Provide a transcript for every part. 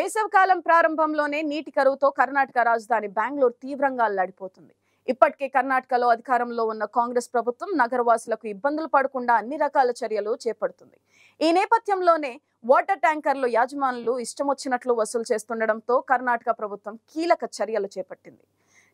వేసవికాలం ప్రారంభంలోనే నీటి కరువుతో కర్ణాటక రాజధాని బెంగళూరు తీవ్రంగా అల్లాడిపోతుంది. ఇప్పటికే కర్ణాటకలో అధికారంలో ఉన్న కాంగ్రెస్ ప్రభుత్వం నగరవాసులకు ఇబ్బందులు పడకుండా అన్ని రకాల చర్యలు చేపడుతుంది. ఈ నేపథ్యంలోనే వాటర్ ట్యాంకర్లు యాజమానులు ఇష్టమొచ్చినట్లు వసూలు చేస్తుండటంతో కర్ణాటక ప్రభుత్వం కీలక చర్యలు చేపట్టింది.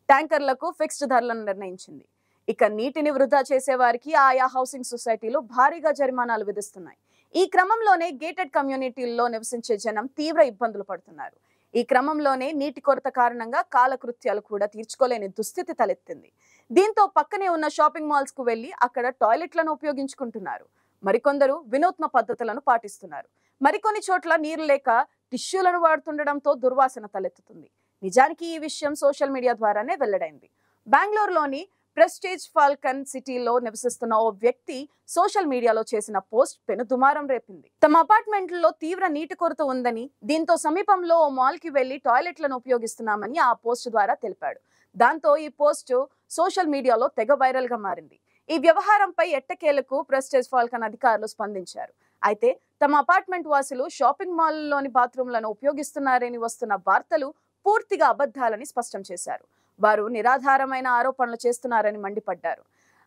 ట్యాంకర్లకు ఫిక్స్డ్ ధరలను నిర్ణయించింది. ఇక నీటిని వృధా చేసే వారికి ఆయా హౌసింగ్ సొసైటీలు భారీగా జరిమానాలు విధిస్తున్నాయి. ఈ క్రమంలోనే గేటెడ్ కమ్యూనిటీల్లో నివసించే జనం తీవ్ర ఇబ్బందులు పడుతున్నారు. ఈ క్రమంలోనే నీటి కొరత కారణంగా కాలకృత్యాలు కూడా తీర్చుకోలేని దుస్థితి తలెత్తింది. దీంతో పక్కనే ఉన్న షాపింగ్ మాల్స్ కు వెళ్లి అక్కడ టాయిలెట్లను ఉపయోగించుకుంటున్నారు. మరికొందరు వినూత్న పద్ధతులను పాటిస్తున్నారు. మరికొన్ని చోట్ల నీరు లేక టిష్యూలను వాడుతుండటంతో దుర్వాసన తలెత్తుతుంది. నిజానికి ఈ విషయం సోషల్ మీడియా ద్వారానే వెల్లడైంది. బెంగళూరులోని ప్రెస్టీజ్ ఫాల్కన్ సిటీలో నివసిస్తున్న ఓ వ్యక్తి సోషల్ మీడియాలో చేసిన పోస్ట్ పెను దుమారం రేపింది. తమ అపార్ట్మెంట్లో తీవ్ర నీటి కొరత ఉందని, దీంతో సమీపంలో ఓ మాల్ కి వెళ్లి టాయిలెట్లను ఉపయోగిస్తున్నామని ఆ పోస్ట్ ద్వారా తెలిపాడు. దాంతో ఈ పోస్ట్ సోషల్ మీడియాలో తెగ వైరల్ గా మారింది. ఈ వ్యవహారంపై ఎట్టకేలకు ప్రెస్టీజ్ ఫాల్కన్ అధికారులు స్పందించారు. అయితే తమ అపార్ట్మెంట్ వాసులు షాపింగ్ మాల్లోని బాత్రూంలను ఉపయోగిస్తున్నారని వస్తున్న వార్తలు పూర్తిగా అబద్ధాలని స్పష్టం చేశారు. వారు నిరాధారమైన ఆరోపణలు చేస్తున్నారని మండిపడ్డారు.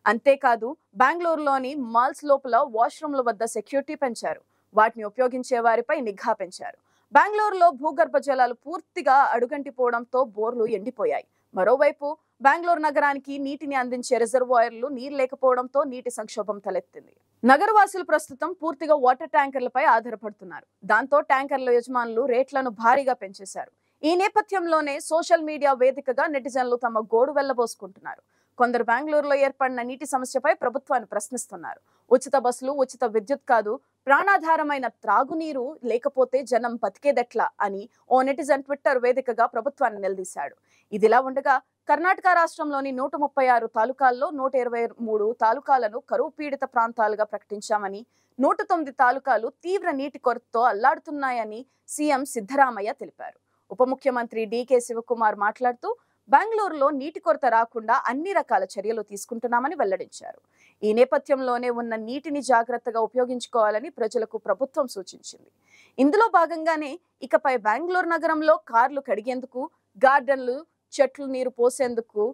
అంతేకాదు బెంగళూరులోని మాల్స్ లోపల వాష్రూమ్ల వద్ద సెక్యూరిటీ పెంచారు. వాటిని ఉపయోగించే వారిపై నిఘా పెంచారు. బెంగళూరులో భూగర్భ జలాలు పూర్తిగా అడుగంటిపోవడంతో బోర్లు ఎండిపోయాయి. మరోవైపు బెంగళూరు నగరానికి నీటిని అందించే రిజర్వాయర్లు నీరు లేకపోవడంతో నీటి సంక్షోభం తలెత్తింది. నగరవాసులు ప్రస్తుతం పూర్తిగా వాటర్ ట్యాంకర్లపై ఆధారపడుతున్నారు. దాంతో ట్యాంకర్ల యజమానులు రేట్లను భారీగా పెంచేశారు. ఈ నేపథ్యంలోనే సోషల్ మీడియా వేదికగా నెటిజన్లు తమ గోడు వెళ్లబోసుకుంటున్నారు. కొందరు బెంగళూరులో ఏర్పడిన నీటి సమస్యపై ప్రభుత్వాన్ని ప్రశ్నిస్తున్నారు. ఉచిత బస్సులు, ఉచిత విద్యుత్ కాదు, ప్రాణాధారమైన త్రాగునీరు లేకపోతే జనం బతికేదెట్లా అని ఓ నెటిజన్ ట్విట్టర్ వేదికగా ప్రభుత్వాన్ని నిలదీశాడు. ఇదిలా ఉండగా కర్ణాటక రాష్ట్రంలోని 136 తాలూకాల్లో 123 తాలూకాలను కరువు పీడిత ప్రాంతాలుగా ప్రకటించామని, 109 తాలూకాలు తీవ్ర నీటి కొరతతో అల్లాడుతున్నాయని సీఎం సిద్ధరామయ్య తెలిపారు. ఉప ముఖ్యమంత్రి డీకే శివకుమార్ మాట్లాడుతూ బెంగళూరులో నీటి కొరత రాకుండా అన్ని రకాల చర్యలు తీసుకుంటున్నామని వెల్లడించారు. ఈ నేపథ్యంలోనే ఉన్న నీటిని జాగ్రత్తగా ఉపయోగించుకోవాలని ప్రజలకు ప్రభుత్వం సూచించింది. ఇందులో భాగంగానే ఇకపై బెంగళూరు నగరంలో కార్లు కడిగేందుకు, గార్డెన్లు, చెట్లు నీరు పోసేందుకు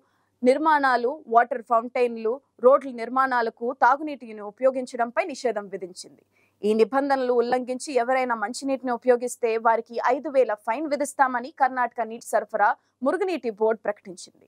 నిర్మాణాలు, వాటర్ ఫౌంటైన్లు, రోడ్ల నిర్మాణాలకు తాగునీటిని ఉపయోగించడంపై నిషేధం విధించింది. ఈ నిబంధనలు ఉల్లంఘించి ఎవరైనా మంచినీటిని ఉపయోగిస్తే వారికి 5,000 ఫైన్ విధిస్తామని కర్ణాటక నీటి సరఫరా, మురుగునీటి బోర్డు ప్రకటించింది.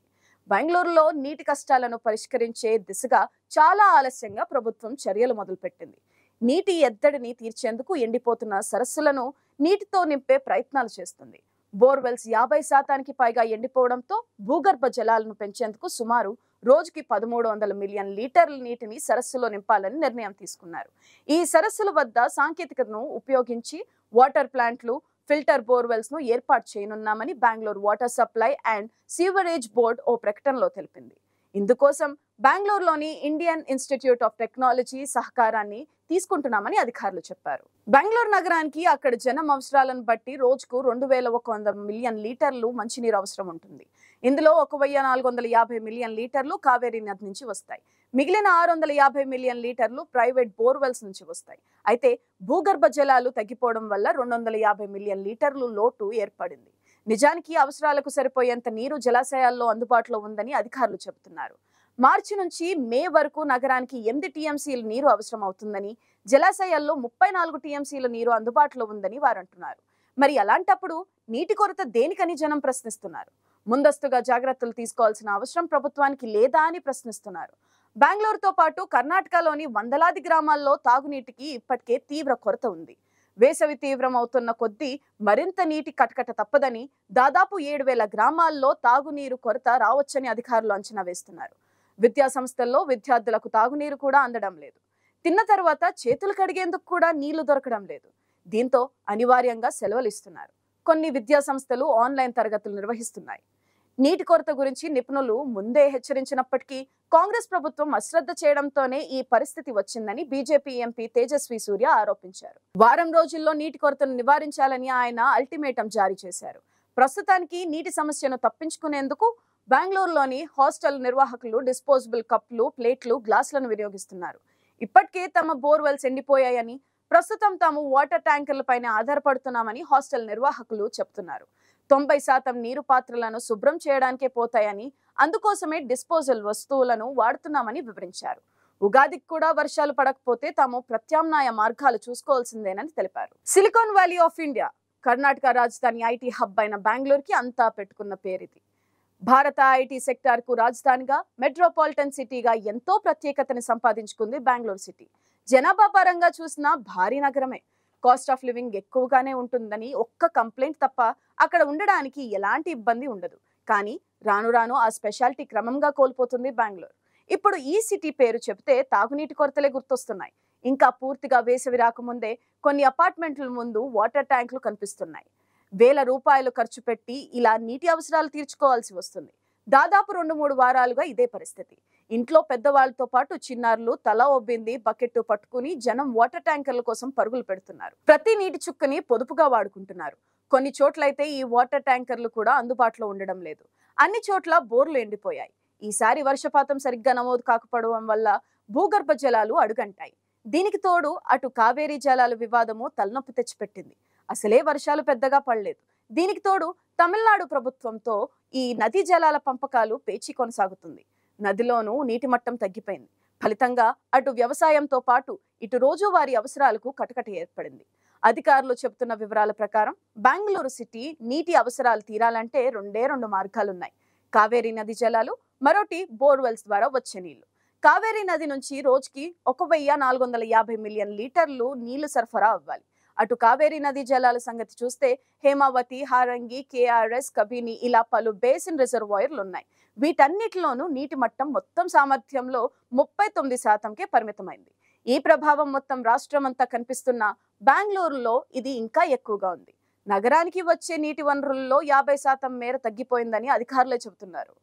బెంగళూరులో నీటి కష్టాలను పరిష్కరించే దిశగా చాలా ఆలస్యంగా ప్రభుత్వం చర్యలు మొదలుపెట్టింది. నీటి ఎద్దడిని తీర్చేందుకు ఎండిపోతున్న సరస్సులను నీటితో నింపే ప్రయత్నాలు చేస్తుంది. బోర్వెల్స్ 50% పైగా ఎండిపోవడంతో భూగర్భ జలాలను పెంచేందుకు సుమారు రోజుకి 1,300 మిలియన్ లీటర్ల నీటిని సరస్సులో నింపాలని నిర్ణయం తీసుకున్నారు. ఈ సరస్సుల వద్ద సాంకేతికతను ఉపయోగించి వాటర్ ప్లాంట్లు, ఫిల్టర్ బోర్వెల్స్ ను ఏర్పాటు చేయనున్నామని Bengaluru water supply and sewerage board ఓ ప్రకటనలో తెలిపింది. ఇందుకోసం బెంగళూరులోని ఇండియన్ ఇన్స్టిట్యూట్ ఆఫ్ టెక్నాలజీ సహకారాన్ని తీసుకుంటున్నామని అధికారులు చెప్పారు. బెంగళూరు నగరానికి అక్కడ జనం అవసరాలను బట్టి రోజుకు 2,100 మిలియన్ లీటర్లు మంచినీరు అవసరం ఉంటుంది. ఇందులో 1,450 మిలియన్ లీటర్లు కావేరీ నది నుంచి వస్తాయి. మిగిలిన 650 మిలియన్ లీటర్లు ప్రైవేట్ బోర్వెల్స్ నుంచి వస్తాయి. అయితే భూగర్భ జలాలు తగ్గిపోవడం వల్ల 250 మిలియన్ లీటర్లు లోటు ఏర్పడింది. నిజానికి అవసరాలకు సరిపోయేంత నీరు జలాశయాల్లో అందుబాటులో ఉందని అధికారులు చెబుతున్నారు. మార్చి నుంచి మే వరకు నగరానికి 8 టీఎంసీల నీరు అవసరం అవుతుందని, జలాశయాల్లో 34 టీఎంసీల నీరు అందుబాటులో ఉందని వారు అంటున్నారు. మరి అలాంటప్పుడు నీటి కొరత దేనికని జనం ప్రశ్నిస్తున్నారు. ముందస్తుగా జాగ్రత్తలు తీసుకోవాల్సిన అవసరం ప్రభుత్వానికి లేదా అని ప్రశ్నిస్తున్నారు. బెంగళూరుతో పాటు కర్ణాటకలోని వందలాది గ్రామాల్లో తాగునీటికి ఇప్పటికే తీవ్ర కొరత ఉంది. వేసవి తీవ్రం అవుతున్న కొద్దీ మరింత నీటి కటకట తప్పదని, దాదాపు 7,000 గ్రామాల్లో తాగునీరు కొరత రావచ్చని అధికారులు అంచనా వేస్తున్నారు. విద్యా సంస్థల్లో విద్యార్థులకు తాగునీరు కూడా అందడం లేదు. తిన్న తర్వాత చేతులు కడిగేందుకు కూడా నీళ్లు దొరకడం లేదు. దీంతో అనివార్యంగా సెలవులు ఇస్తున్నారు. కొన్ని విద్యా సంస్థలు ఆన్లైన్ తరగతులు నిర్వహిస్తున్నాయి. నీటి కొరత గురించి నిపుణులు ముందే హెచ్చరించినప్పటికీ కాంగ్రెస్ ప్రభుత్వం అశ్రద్ధ చేయడంతోనే ఈ పరిస్థితి వచ్చిందని బీజేపీ ఎంపీ తేజస్వి సూర్య ఆరోపించారు. వారం రోజుల్లో నీటి కొరతను నివారించాలని ఆయన అల్టిమేటం జారీ చేశారు. ప్రస్తుతానికి నీటి సమస్యను తప్పించుకునేందుకు బెంగళూరులోని హాస్టల్ నిర్వాహకులు డిస్పోజబుల్ కప్లు, ప్లేట్లు, గ్లాసులను వినియోగిస్తున్నారు. ఇప్పటికే తమ బోర్వెల్స్ ఎండిపోయాయని, ప్రస్తుతం తాము వాటర్ ట్యాంకర్లపైనే ఆధారపడుతున్నామని హాస్టల్ నిర్వాహకులు చెప్తున్నారు. 90% నీరు పాత్రలను శుభ్రం చేయడానికే పోతాయని, అందుకోసమే డిస్పోజల్ వస్తువులను వాడుతున్నామని వివరించారు. ఉగాదికి కూడా వర్షాలు పడకపోతే తాము ప్రత్యామ్నాయ మార్గాలు చూసుకోవాల్సిందేనని తెలిపారు. Silicon valley of India, Karnataka రాజధాని ఐటీ హబ్ అయిన బెంగళూరుకి అంతా పెట్టుకున్న పేరిది. భారత ఐటీ సెక్టార్ కు రాజధానిగా, మెట్రోపాలిటన్ సిటీగా ఎంతో ప్రత్యేకతని సంపాదించుకుంది బెంగళూరు సిటీ. జనాభా పరంగా చూసినా భారీ నగరమే. కాస్ట్ ఆఫ్ లివింగ్ ఎక్కువగానే ఉంటుందని ఒక్క కంప్లైంట్ తప్ప అక్కడ ఉండడానికి ఎలాంటి ఇబ్బంది ఉండదు. కానీ రాను రాను ఆ స్పెషాలిటీ క్రమంగా కోల్పోతుంది బెంగళూరు. ఇప్పుడు ఈ సిటీ పేరు చెబితే తాగునీటి కొరతలే గుర్తొస్తున్నాయి. ఇంకా పూర్తిగా వేసవి రాకముందే కొన్ని అపార్ట్మెంట్ల ముందు వాటర్ ట్యాంకులు కనిపిస్తున్నాయి. వేల రూపాయలు ఖర్చు పెట్టి ఇలా నీటి అవసరాలు తీర్చుకోవాల్సి వస్తుంది. దాదాపు 2-3 వారాలుగా ఇదే పరిస్థితి. ఇంట్లో పెద్దవాళ్లతో పాటు చిన్నారులు తల ఒబ్బింది బకెట్టు పట్టుకుని జనం వాటర్ ట్యాంకర్ల కోసం పరుగులు పెడుతున్నారు. ప్రతి నీటి చుక్కని పొదుపుగా వాడుకుంటున్నారు. కొన్ని చోట్లయితే ఈ వాటర్ ట్యాంకర్లు కూడా అందుబాటులో ఉండడం లేదు. అన్ని చోట్ల బోర్లు ఎండిపోయాయి. ఈసారి వర్షపాతం సరిగ్గా నమోదు కాకపోవడం వల్ల భూగర్భ జలాలు అడుగంటాయి. దీనికి తోడు అటు కావేరీ జలాల వివాదము తలనొప్పి తెచ్చిపెట్టింది. అసలే వర్షాలు పెద్దగా పడలేదు. దీనికి తోడు తమిళనాడు ప్రభుత్వంతో ఈ నదీ జలాల పంపకాలు పేచీ కొనసాగుతుంది. నదిలోనూ నీటి మట్టం తగ్గిపోయింది. ఫలితంగా అటు వ్యవసాయంతో పాటు ఇటు రోజువారీ అవసరాలకు కటకట ఏర్పడింది. అధికారులు చెబుతున్న వివరాల ప్రకారం బెంగళూరు సిటీ నీటి అవసరాలు తీరాలంటే 2 మార్గాలున్నాయి. కావేరీ నది జలాలు, మరోటి బోర్వెల్స్ ద్వారా వచ్చే నీళ్లు. కావేరీ నది నుంచి రోజుకి 1450 మిలియన్ లీటర్లు నీళ్లు సరఫరా అవ్వాలి. అటు కావేరీ నది జలాల సంగతి చూస్తే హేమావతి, హారంగి, కేఆర్ఎస్, కబిని ఇలా పలు బేసిన్ రిజర్వాయర్లు ఉన్నాయి. వీటన్నిటిలోనూ నీటి మట్టం మొత్తం సామర్థ్యంలో 39%కే పరిమితమైంది. ఈ ప్రభావం మొత్తం రాష్ట్రమంతా కనిపిస్తున్న బెంగళూరులో ఇది ఇంకా ఎక్కువగా ఉంది. నగరానికి వచ్చే నీటి వనరుల్లో 50% మేర తగ్గిపోయిందని అధికారులే చెబుతున్నారు.